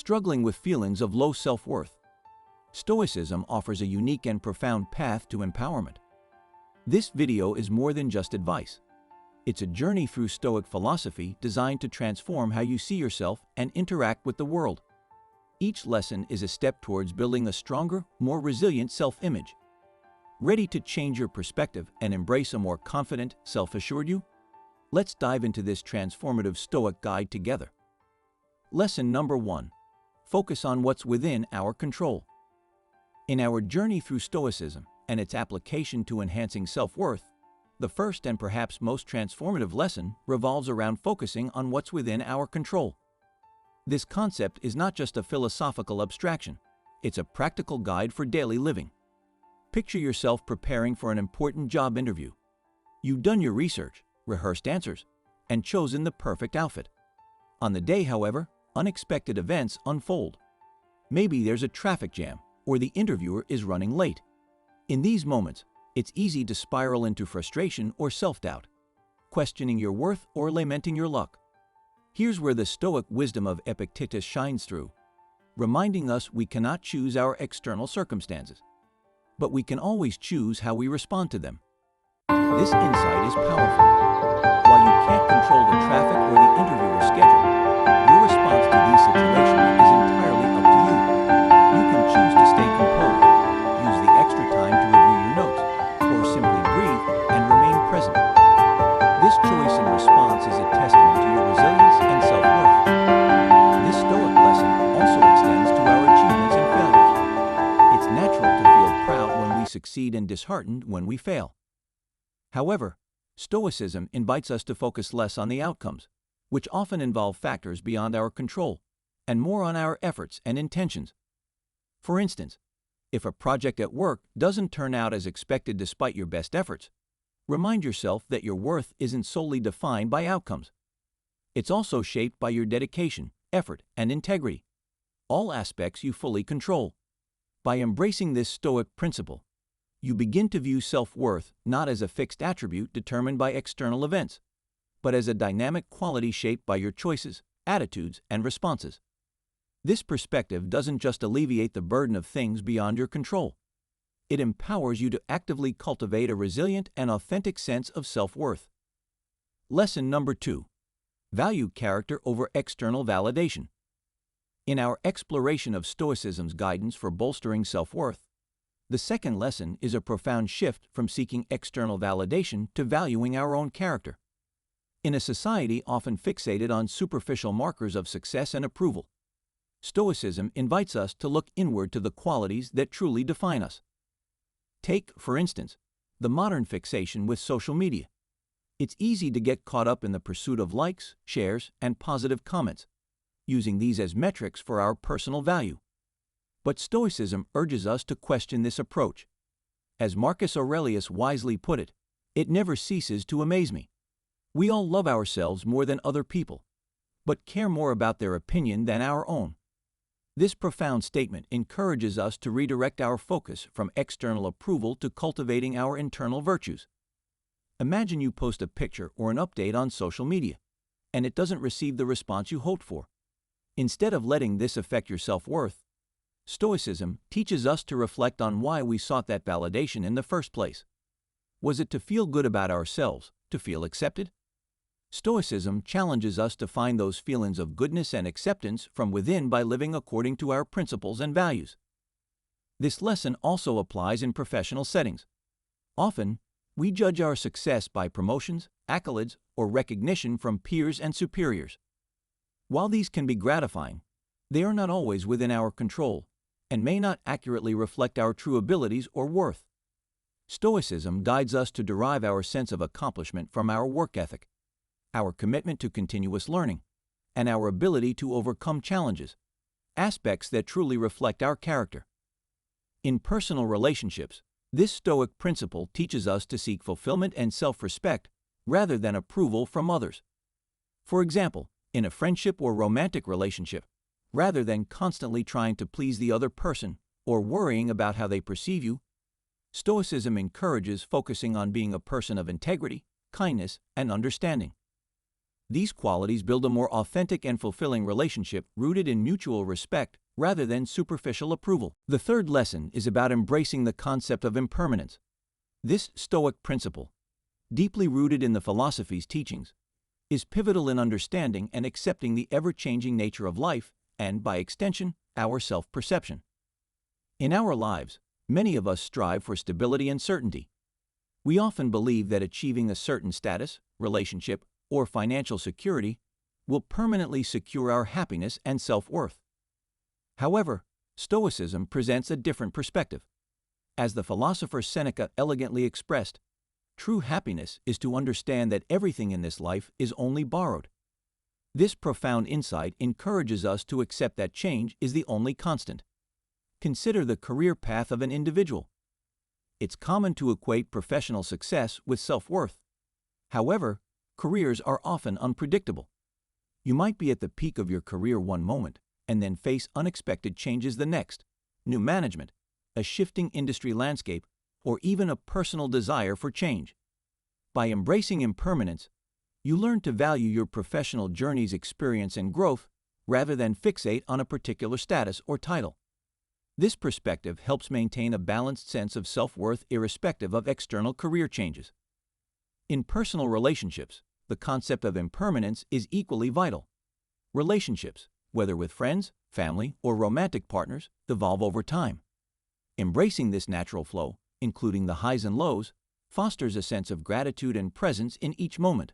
struggling with feelings of low self-worth. Stoicism offers a unique and profound path to empowerment. This video is more than just advice. It's a journey through Stoic philosophy designed to transform how you see yourself and interact with the world. Each lesson is a step towards building a stronger, more resilient self-image. Ready to change your perspective and embrace a more confident, self-assured you? Let's dive into this transformative Stoic guide together. Lesson number 1. Focus on what's within our control. In our journey through Stoicism and its application to enhancing self-worth, the first and perhaps most transformative lesson revolves around focusing on what's within our control. This concept is not just a philosophical abstraction, it's a practical guide for daily living. Picture yourself preparing for an important job interview. You've done your research, rehearsed answers, and chosen the perfect outfit. On the day, however, unexpected events unfold. Maybe there's a traffic jam, or the interviewer is running late. In these moments, it's easy to spiral into frustration or self-doubt, questioning your worth or lamenting your luck. Here's where the Stoic wisdom of Epictetus shines through, reminding us we cannot choose our external circumstances, but we can always choose how we respond to them. This insight is powerful. While you can't control the traffic or the interviewer's schedule, your response to these situations is entirely up to you. You can choose to stay composed, use the extra time to review your notes, or simply breathe and remain present. This choice and response is a testament to your resilience and self-worth. This Stoic lesson also extends to our achievements and failures. It's natural to feel proud when we succeed and disheartened when we fail. However, Stoicism invites us to focus less on the outcomes, which often involve factors beyond our control, and more on our efforts and intentions. For instance, if a project at work doesn't turn out as expected despite your best efforts, remind yourself that your worth isn't solely defined by outcomes. It's also shaped by your dedication, effort, and integrity, all aspects you fully control. By embracing this Stoic principle, you begin to view self-worth not as a fixed attribute determined by external events, but as a dynamic quality shaped by your choices, attitudes, and responses. This perspective doesn't just alleviate the burden of things beyond your control. It empowers you to actively cultivate a resilient and authentic sense of self-worth. Lesson number 2. Value character over external validation. In our exploration of Stoicism's guidance for bolstering self-worth, the second lesson is a profound shift from seeking external validation to valuing our own character. In a society often fixated on superficial markers of success and approval, Stoicism invites us to look inward to the qualities that truly define us. Take, for instance, the modern fixation with social media. It's easy to get caught up in the pursuit of likes, shares, and positive comments, using these as metrics for our personal value. But Stoicism urges us to question this approach. As Marcus Aurelius wisely put it, "It never ceases to amaze me." We all love ourselves more than other people, but care more about their opinion than our own. This profound statement encourages us to redirect our focus from external approval to cultivating our internal virtues. Imagine you post a picture or an update on social media, and it doesn't receive the response you hoped for. Instead of letting this affect your self-worth, Stoicism teaches us to reflect on why we sought that validation in the first place. Was it to feel good about ourselves, to feel accepted? Stoicism challenges us to find those feelings of goodness and acceptance from within by living according to our principles and values. This lesson also applies in professional settings. Often, we judge our success by promotions, accolades, or recognition from peers and superiors. While these can be gratifying, they are not always within our control and may not accurately reflect our true abilities or worth. Stoicism guides us to derive our sense of accomplishment from our work ethic, our commitment to continuous learning, and our ability to overcome challenges, aspects that truly reflect our character. In personal relationships, this Stoic principle teaches us to seek fulfillment and self-respect rather than approval from others. For example, in a friendship or romantic relationship, rather than constantly trying to please the other person or worrying about how they perceive you, Stoicism encourages focusing on being a person of integrity, kindness, and understanding. These qualities build a more authentic and fulfilling relationship rooted in mutual respect rather than superficial approval. The third lesson is about embracing the concept of impermanence. This Stoic principle, deeply rooted in the philosophy's teachings, is pivotal in understanding and accepting the ever-changing nature of life and, by extension, our self-perception. In our lives, many of us strive for stability and certainty. We often believe that achieving a certain status, relationship, or financial security will permanently secure our happiness and self-worth. However, Stoicism presents a different perspective. As the philosopher Seneca elegantly expressed, true happiness is to understand that everything in this life is only borrowed. This profound insight encourages us to accept that change is the only constant. Consider the career path of an individual. It's common to equate professional success with self-worth. However, careers are often unpredictable. You might be at the peak of your career one moment and then face unexpected changes the next, new management, a shifting industry landscape, or even a personal desire for change. By embracing impermanence, you learn to value your professional journey's experience and growth rather than fixate on a particular status or title. This perspective helps maintain a balanced sense of self-worth irrespective of external career changes. In personal relationships, the concept of impermanence is equally vital. Relationships, whether with friends, family, or romantic partners, evolve over time. Embracing this natural flow, including the highs and lows, fosters a sense of gratitude and presence in each moment.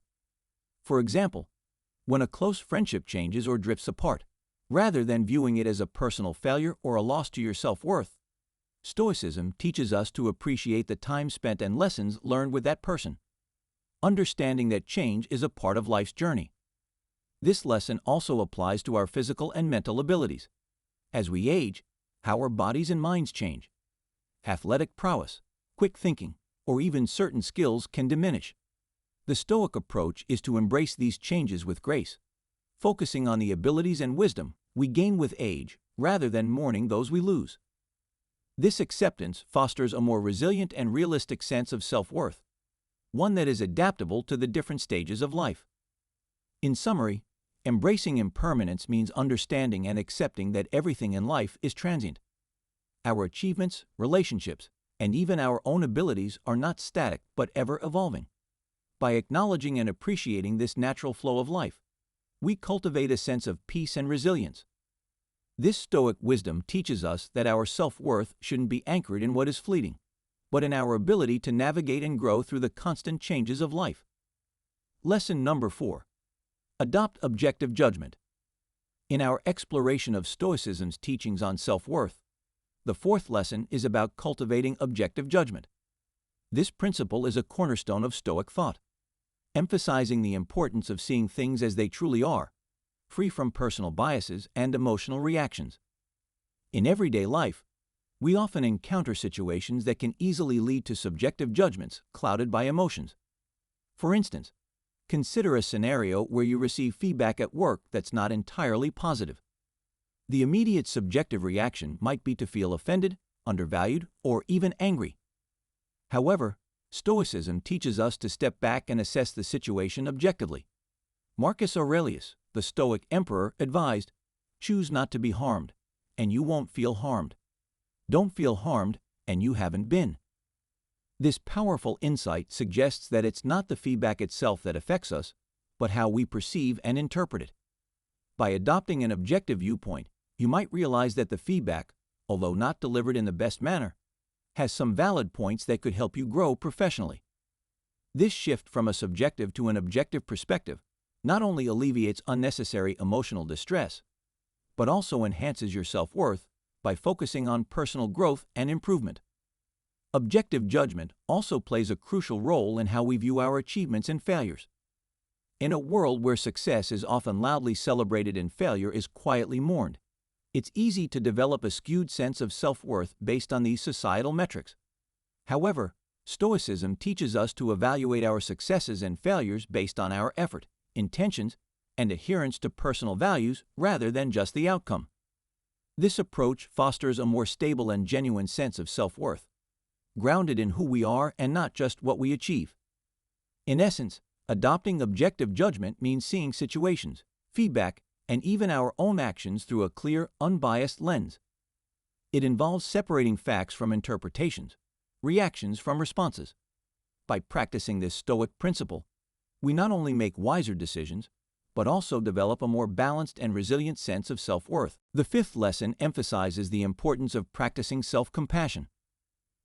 For example, when a close friendship changes or drifts apart, rather than viewing it as a personal failure or a loss to your self-worth, Stoicism teaches us to appreciate the time spent and lessons learned with that person, understanding that change is a part of life's journey. This lesson also applies to our physical and mental abilities. As we age, how our bodies and minds change. Athletic prowess, quick thinking, or even certain skills can diminish. The Stoic approach is to embrace these changes with grace, focusing on the abilities and wisdom we gain with age rather than mourning those we lose. This acceptance fosters a more resilient and realistic sense of self-worth, one that is adaptable to the different stages of life. In summary, embracing impermanence means understanding and accepting that everything in life is transient. Our achievements, relationships, and even our own abilities are not static but ever evolving. By acknowledging and appreciating this natural flow of life, we cultivate a sense of peace and resilience. This Stoic wisdom teaches us that our self-worth shouldn't be anchored in what is fleeting, but in our ability to navigate and grow through the constant changes of life. Lesson number 4. Adopt objective judgment. In our exploration of Stoicism's teachings on self-worth, the fourth lesson is about cultivating objective judgment. This principle is a cornerstone of Stoic thought, emphasizing the importance of seeing things as they truly are, free from personal biases and emotional reactions. In everyday life, we often encounter situations that can easily lead to subjective judgments clouded by emotions. For instance, consider a scenario where you receive feedback at work that's not entirely positive. The immediate subjective reaction might be to feel offended, undervalued, or even angry. However, Stoicism teaches us to step back and assess the situation objectively. Marcus Aurelius, the Stoic emperor, advised, "Choose not to be harmed, and you won't feel harmed. Don't feel harmed, and you haven't been." This powerful insight suggests that it's not the feedback itself that affects us, but how we perceive and interpret it. By adopting an objective viewpoint, you might realize that the feedback, although not delivered in the best manner, has some valid points that could help you grow professionally. This shift from a subjective to an objective perspective not only alleviates unnecessary emotional distress, but also enhances your self-worth by focusing on personal growth and improvement. Objective judgment also plays a crucial role in how we view our achievements and failures. In a world where success is often loudly celebrated and failure is quietly mourned, it's easy to develop a skewed sense of self-worth based on these societal metrics. However, Stoicism teaches us to evaluate our successes and failures based on our effort, intentions, and adherence to personal values rather than just the outcome. This approach fosters a more stable and genuine sense of self-worth, grounded in who we are and not just what we achieve. In essence, Adopting objective judgment means seeing situations, feedback, and even our own actions through a clear, unbiased lens. It involves separating facts from interpretations, reactions from responses. By practicing this Stoic principle, we not only make wiser decisions, but also develop a more balanced and resilient sense of self-worth. The fifth lesson emphasizes the importance of practicing self-compassion.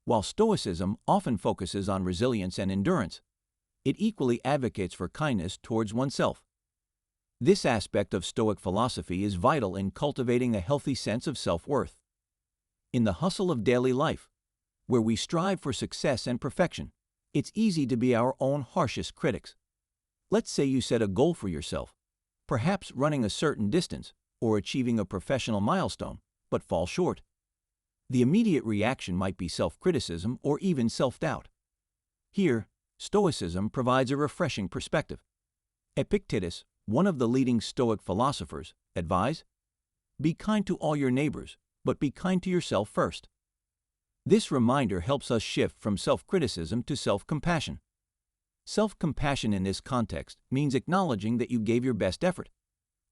While Stoicism often focuses on resilience and endurance, it equally advocates for kindness towards oneself. This aspect of Stoic philosophy is vital in cultivating a healthy sense of self-worth. In the hustle of daily life, where we strive for success and perfection, it's easy to be our own harshest critics. Let's say you set a goal for yourself, perhaps running a certain distance or achieving a professional milestone, but fall short. The immediate reaction might be self-criticism or even self-doubt. Here, Stoicism provides a refreshing perspective. Epictetus, one of the leading Stoic philosophers, advised, "Be kind to all your neighbors, but be kind to yourself first." This reminder helps us shift from self-criticism to self-compassion. Self-compassion in this context means acknowledging that you gave your best effort,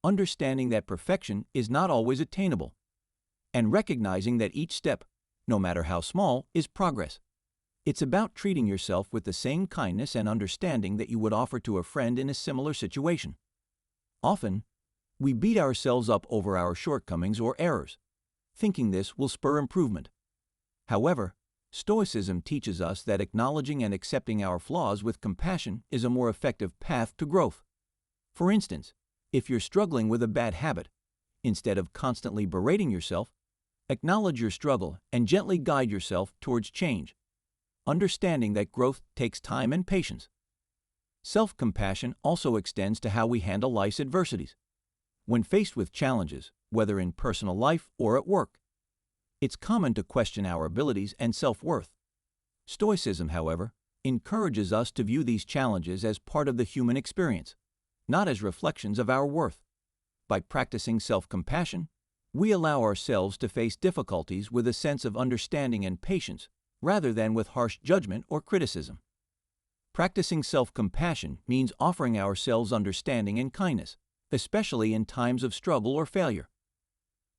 understanding that perfection is not always attainable, and recognizing that each step, no matter how small, is progress. It's about treating yourself with the same kindness and understanding that you would offer to a friend in a similar situation. Often, we beat ourselves up over our shortcomings or errors, thinking this will spur improvement. However, Stoicism teaches us that acknowledging and accepting our flaws with compassion is a more effective path to growth. For instance, if you're struggling with a bad habit, instead of constantly berating yourself, acknowledge your struggle and gently guide yourself towards change, understanding that growth takes time and patience. Self-compassion also extends to how we handle life's adversities. When faced with challenges, whether in personal life or at work, it's common to question our abilities and self-worth. Stoicism, however, encourages us to view these challenges as part of the human experience, not as reflections of our worth. By practicing self-compassion, we allow ourselves to face difficulties with a sense of understanding and patience, rather than with harsh judgment or criticism. Practicing self-compassion means offering ourselves understanding and kindness, especially in times of struggle or failure.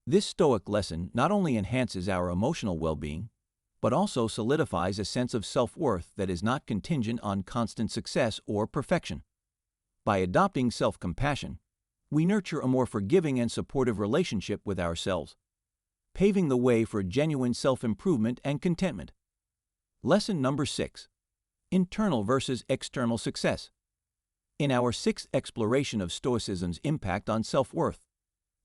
This Stoic lesson not only enhances our emotional well-being, but also solidifies a sense of self-worth that is not contingent on constant success or perfection. By adopting self-compassion, we nurture a more forgiving and supportive relationship with ourselves, paving the way for genuine self-improvement and contentment. Lesson number 6. Internal versus external success. In our sixth exploration of Stoicism's impact on self-worth,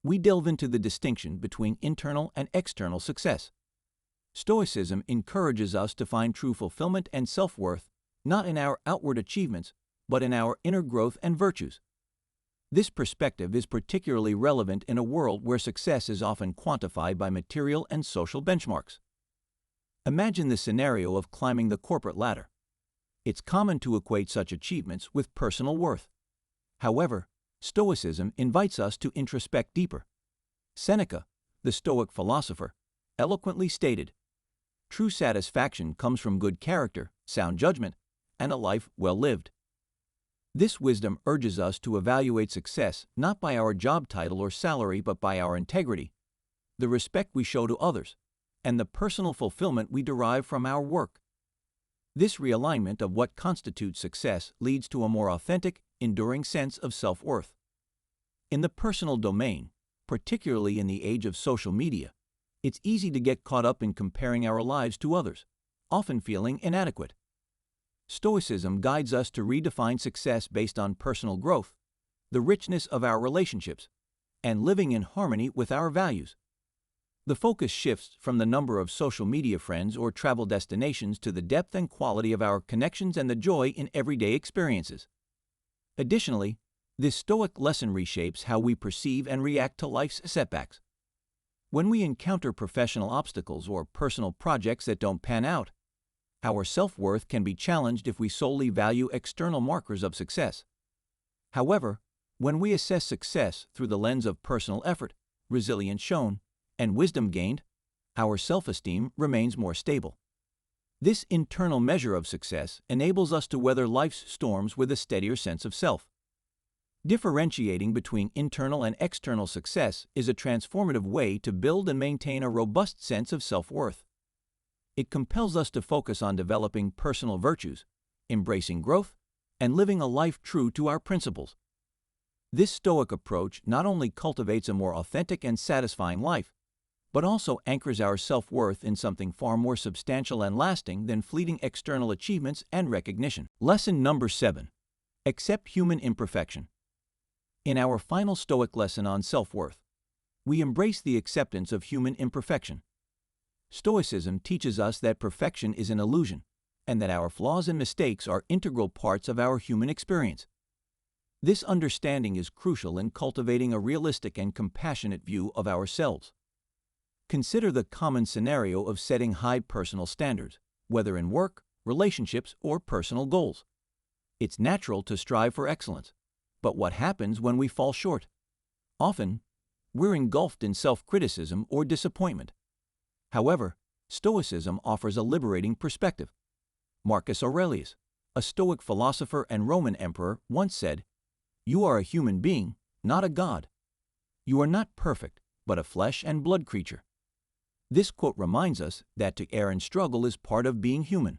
we delve into the distinction between internal and external success. Stoicism encourages us to find true fulfillment and self-worth not in our outward achievements, but in our inner growth and virtues. This perspective is particularly relevant in a world where success is often quantified by material and social benchmarks. Imagine the scenario of climbing the corporate ladder. It's common to equate such achievements with personal worth. However, Stoicism invites us to introspect deeper. Seneca, the Stoic philosopher, eloquently stated, "True satisfaction comes from good character, sound judgment, and a life well lived." This wisdom urges us to evaluate success not by our job title or salary, but by our integrity, the respect we show to others, and the personal fulfillment we derive from our work. This realignment of what constitutes success leads to a more authentic, enduring sense of self-worth. In the personal domain, particularly in the age of social media, it's easy to get caught up in comparing our lives to others, often feeling inadequate. Stoicism guides us to redefine success based on personal growth, the richness of our relationships, and living in harmony with our values. The focus shifts from the number of social media friends or travel destinations to the depth and quality of our connections and the joy in everyday experiences. Additionally, this Stoic lesson reshapes how we perceive and react to life's setbacks. When we encounter professional obstacles or personal projects that don't pan out, our self-worth can be challenged if we solely value external markers of success. However, when we assess success through the lens of personal effort, resilience shown, and wisdom gained, our self-esteem remains more stable. This internal measure of success enables us to weather life's storms with a steadier sense of self. Differentiating between internal and external success is a transformative way to build and maintain a robust sense of self-worth. It compels us to focus on developing personal virtues, embracing growth, and living a life true to our principles. This Stoic approach not only cultivates a more authentic and satisfying life, but also anchors our self-worth in something far more substantial and lasting than fleeting external achievements and recognition. Lesson number 7. Accept human imperfection. In our final Stoic lesson on self-worth, we embrace the acceptance of human imperfection. Stoicism teaches us that perfection is an illusion, and that our flaws and mistakes are integral parts of our human experience. This understanding is crucial in cultivating a realistic and compassionate view of ourselves. Consider the common scenario of setting high personal standards, whether in work, relationships, or personal goals. It's natural to strive for excellence, but what happens when we fall short? Often, we're engulfed in self-criticism or disappointment. However, Stoicism offers a liberating perspective. Marcus Aurelius, a Stoic philosopher and Roman emperor, once said, "You are a human being, not a god. You are not perfect, but a flesh and blood creature." This quote reminds us that to err and struggle is part of being human.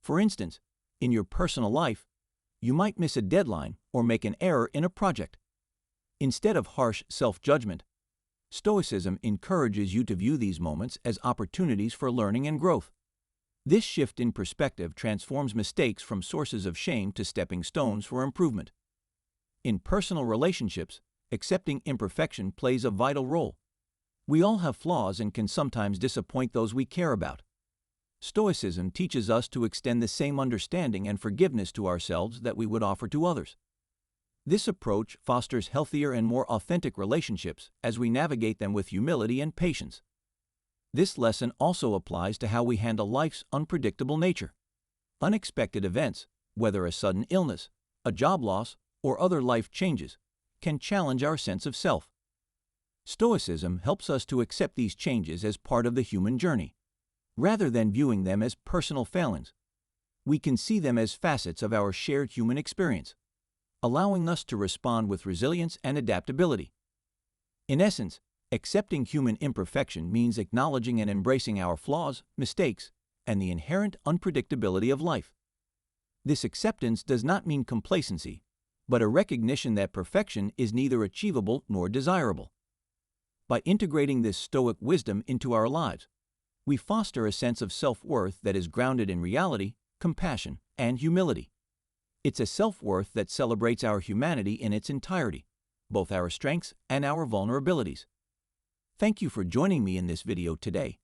For instance, in your personal life, you might miss a deadline or make an error in a project. Instead of harsh self-judgment, Stoicism encourages you to view these moments as opportunities for learning and growth. This shift in perspective transforms mistakes from sources of shame to stepping stones for improvement. In personal relationships, accepting imperfection plays a vital role. We all have flaws and can sometimes disappoint those we care about. Stoicism teaches us to extend the same understanding and forgiveness to ourselves that we would offer to others. This approach fosters healthier and more authentic relationships as we navigate them with humility and patience. This lesson also applies to how we handle life's unpredictable nature. Unexpected events, whether a sudden illness, a job loss, or other life changes, can challenge our sense of self. Stoicism helps us to accept these changes as part of the human journey. Rather than viewing them as personal failings, we can see them as facets of our shared human experience, allowing us to respond with resilience and adaptability. In essence, accepting human imperfection means acknowledging and embracing our flaws, mistakes, and the inherent unpredictability of life. This acceptance does not mean complacency, but a recognition that perfection is neither achievable nor desirable. By integrating this Stoic wisdom into our lives, we foster a sense of self-worth that is grounded in reality, compassion, and humility. It's a self-worth that celebrates our humanity in its entirety, both our strengths and our vulnerabilities. Thank you for joining me in this video today.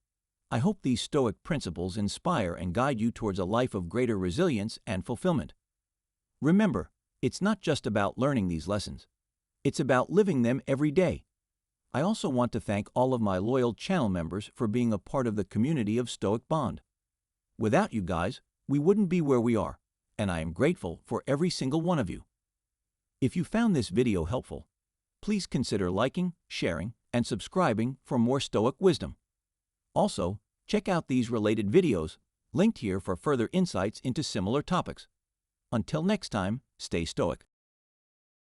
I hope these Stoic principles inspire and guide you towards a life of greater resilience and fulfillment. Remember, it's not just about learning these lessons. It's about living them every day. I also want to thank all of my loyal channel members for being a part of the community of Stoic Bond. Without you guys, we wouldn't be where we are, and I am grateful for every single one of you. If you found this video helpful, please consider liking, sharing, and subscribing for more Stoic wisdom. Also, check out these related videos, linked here for further insights into similar topics. Until next time, stay Stoic.